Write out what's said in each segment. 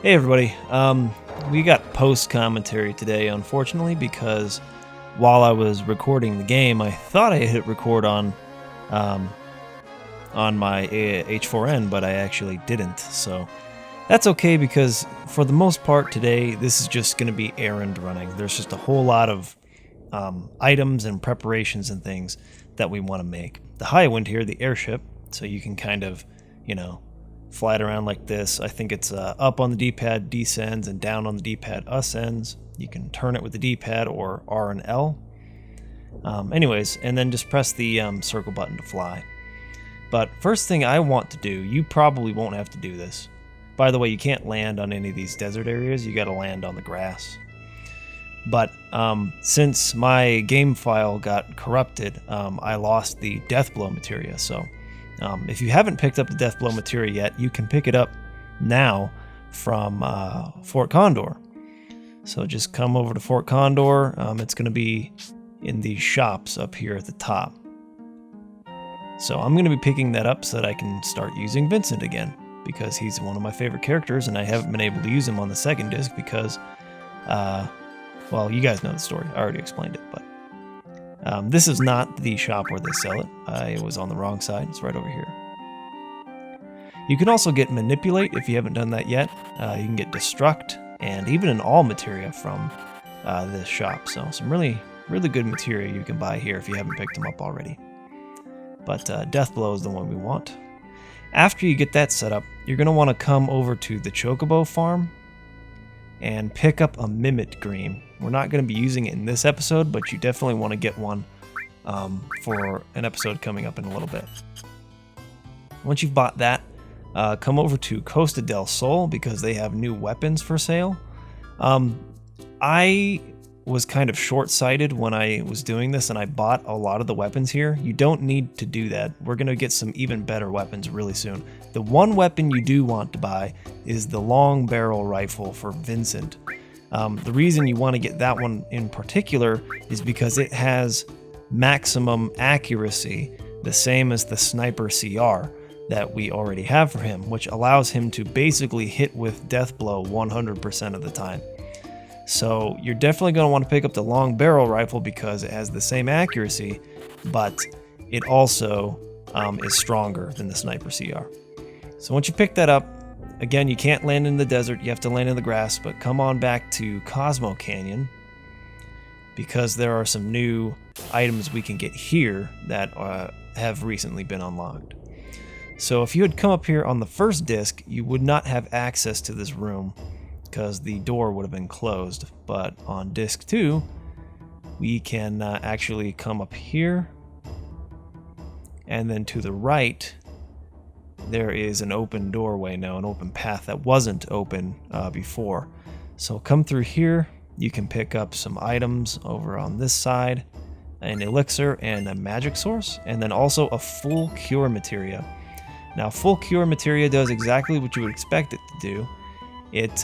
Hey everybody, we got post commentary today, unfortunately, because while I was recording the game, I thought I hit record um, on my H4n, but I actually didn't. So that's okay because for the most part today, this is just going to be errand running. There's just a whole lot of items and preparations and things that we want to make. The high wind here, the airship, so you can kind of, fly it around like this. I think it's up on the D-pad descends and down on the D-pad ascends. You can turn it with the D-pad or R and L. Anyways, and then just press the circle button to fly. But first thing I want to do, you probably won't have to do this. By the way, you can't land on any of these desert areas. You got to land on the grass. But since my game file got corrupted, I lost the Deathblow materia. So if you haven't picked up the Deathblow materia yet, you can pick it up now from Fort Condor. So just come over to Fort Condor. It's going to be in these shops up here at the top. So I'm going to be picking that up so that I can start using Vincent again, because he's one of my favorite characters, and I haven't been able to use him on the second disc because, well, you guys know the story. I already explained it, but this is not the shop where they sell it. I was on the wrong side. It's right over here. You can also get Manipulate if you haven't done that yet. You can get Destruct and even an All Materia from this shop. So some really good materia you can buy here if you haven't picked them up already. But Deathblow is the one we want. After you get that set up, you're going to want to come over to the Chocobo farm and pick up a Mimit Green. We're not going to be using it in this episode, but you definitely want to get one for an episode coming up in a little bit. Once you've bought that, come over to Costa del Sol because they have new weapons for sale. I was kind of short-sighted when I was doing this and I bought a lot of the weapons here. You don't need to do that. We're going to get some even better weapons really soon. The one weapon you do want to buy is the long barrel rifle for Vincent. The reason you want to get that one in particular is because it has maximum accuracy, the same as the Sniper CR that we already have for him, which allows him to basically hit with Deathblow 100% of the time. So you're definitely going to want to pick up the long barrel rifle because it has the same accuracy, but it also is stronger than the Sniper CR. So once you pick that up, again, you can't land in the desert, you have to land in the grass, but come on back to Cosmo Canyon because there are some new items we can get here that have recently been unlocked. So if you had come up here on the first disc, you would not have access to this room because the door would have been closed. But on disc 2, we can actually come up here, and then to the right, there is an open doorway now, an open path that wasn't open before. So come through here, you can pick up some items over on this side, an elixir and a magic source, and then also a full cure materia. Now, full cure materia does exactly what you would expect it to do. It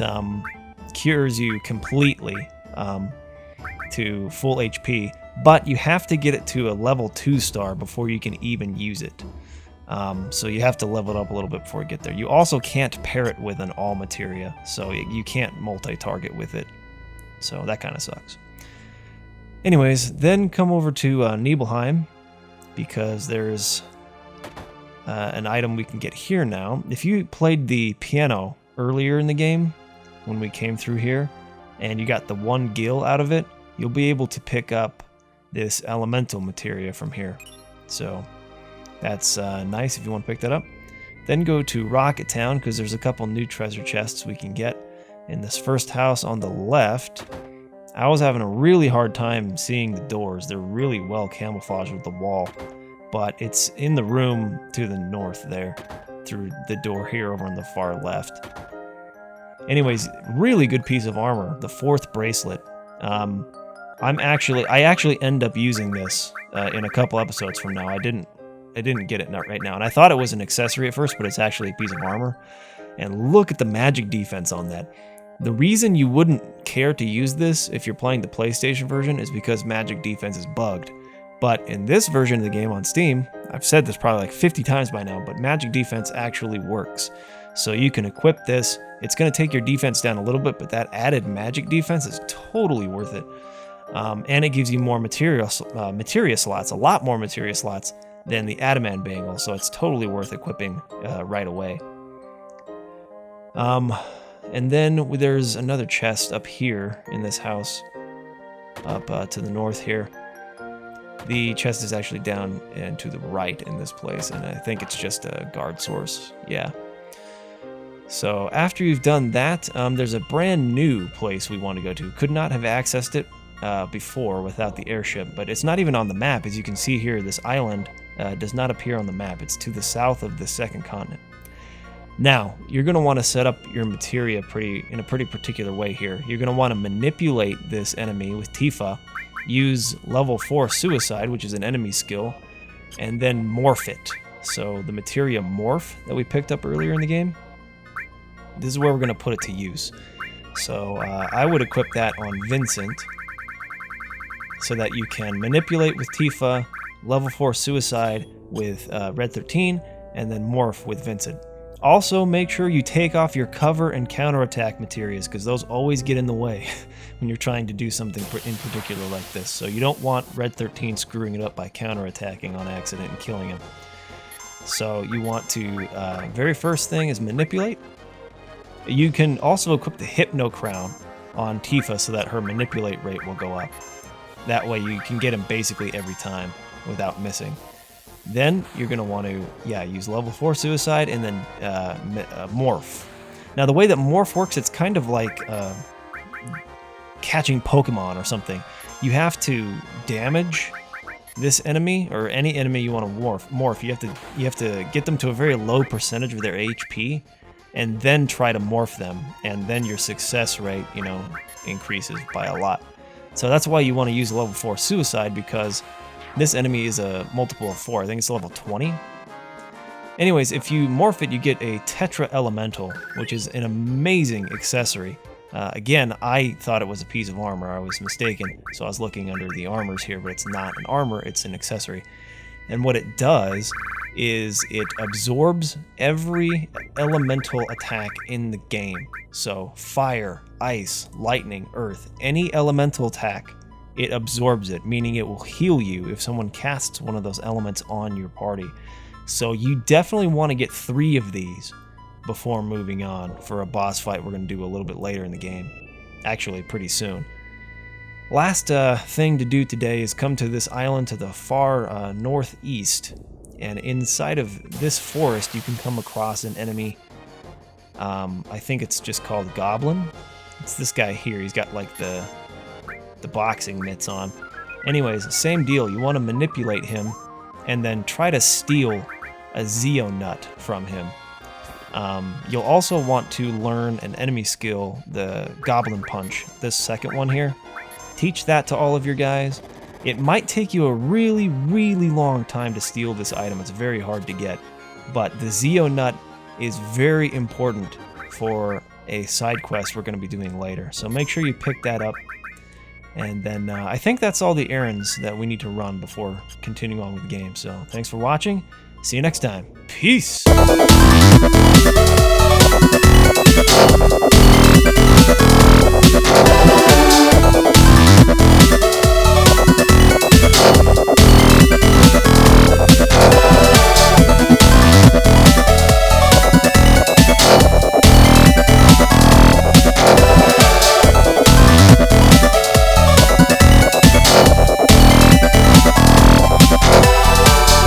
cures you completely to full HP, but you have to get it to a level 2 star before you can even use it. So you have to level it up a little bit before you get there. You also can't pair it with an all materia, so you can't multi-target with it. So that kind of sucks. Anyways, then come over to Nibelheim because there's an item we can get here now. If you played the piano earlier in the game, when we came through here, and you got the 1 gil out of it, you'll be able to pick up this elemental materia from here. So that's nice if you want to pick that up. Then go to Rocket Town because there's a couple new treasure chests we can get. In this first house on the left, I was having a really hard time seeing the doors. They're really well camouflaged with the wall, but it's in the room to the north there, through the door here over on the far left. Anyways, really good piece of armor, the 4th bracelet. I actually end up using this in a couple episodes from now. I didn't get it right now, and I thought it was an accessory at first, but it's actually a piece of armor. And look at the magic defense on that. The reason you wouldn't care to use this if you're playing the PlayStation version is because magic defense is bugged. But in this version of the game on Steam, I've said this probably like 50 times by now, but magic defense actually works. So you can equip this, It's going to take your defense down a little bit, but that added magic defense is totally worth it. And it gives you more materia slots, a lot more materia slots than the adamant bangle, so it's totally worth equipping right away. And then there's another chest up here in this house, up to the north here. The chest is actually down and to the right in this place, and I think it's just a guard source. Yeah. So after you've done that, there's a brand new place we want to go to. Could not have accessed it before without the airship, but it's not even on the map. As you can see here, this island does not appear on the map. It's to the south of the second continent. Now, you're going to want to set up your materia in a pretty particular way here. You're going to want to manipulate this enemy with Tifa, use level 4 suicide, which is an enemy skill, and then morph it. So the materia morph that we picked up earlier in the game, this is where we're going to put it to use. So I would equip that on Vincent so that you can manipulate with Tifa, level 4 suicide with Red 13, and then morph with Vincent. Also, make sure you take off your cover and counterattack materias, because those always get in the way when you're trying to do something in particular like this. So you don't want Red 13 screwing it up by counterattacking on accident and killing him. So you want to, very first thing is manipulate. You can also equip the Hypno Crown on Tifa so that her manipulate rate will go up. That way you can get him basically every time without missing. Then you're going to want to, use level 4 suicide and then morph. Now the way that morph works, it's kind of like catching Pokemon or something. You have to damage this enemy or any enemy you want to morph. You have to get them to a very low percentage of their HP and then try to morph them, and then your success rate, increases by a lot. So that's why you want to use level 4 suicide, because this enemy is a multiple of 4. I think it's level 20. Anyways, if you morph it, you get a Tetra Elemental, which is an amazing accessory. Again, I thought it was a piece of armor. I was mistaken, so I was looking under the armors here, but it's not an armor, it's an accessory. And what it does is it absorbs every elemental attack in the game. So fire, ice, lightning, earth, any elemental attack, it absorbs it, meaning it will heal you if someone casts one of those elements on your party. So you definitely want to get 3 of these before moving on for a boss fight we're going to do a little bit later in the game. Actually, pretty soon. Last thing to do today is come to this island to the far northeast. And inside of this forest, you can come across an enemy. I think it's just called Goblin. It's this guy here. He's got like the boxing mitts on. Anyways, same deal. You want to manipulate him and then try to steal a Zeo Nut from him. You'll also want to learn an enemy skill, the Goblin Punch, this second one here. Teach that to all of your guys. It might take you a really, really long time to steal this item. It's very hard to get. But the Zeo Nut is very important for a side quest we're going to be doing later. So make sure you pick that up. And then I think that's all the errands that we need to run before continuing on with the game. So thanks for watching. See you next time. Peace!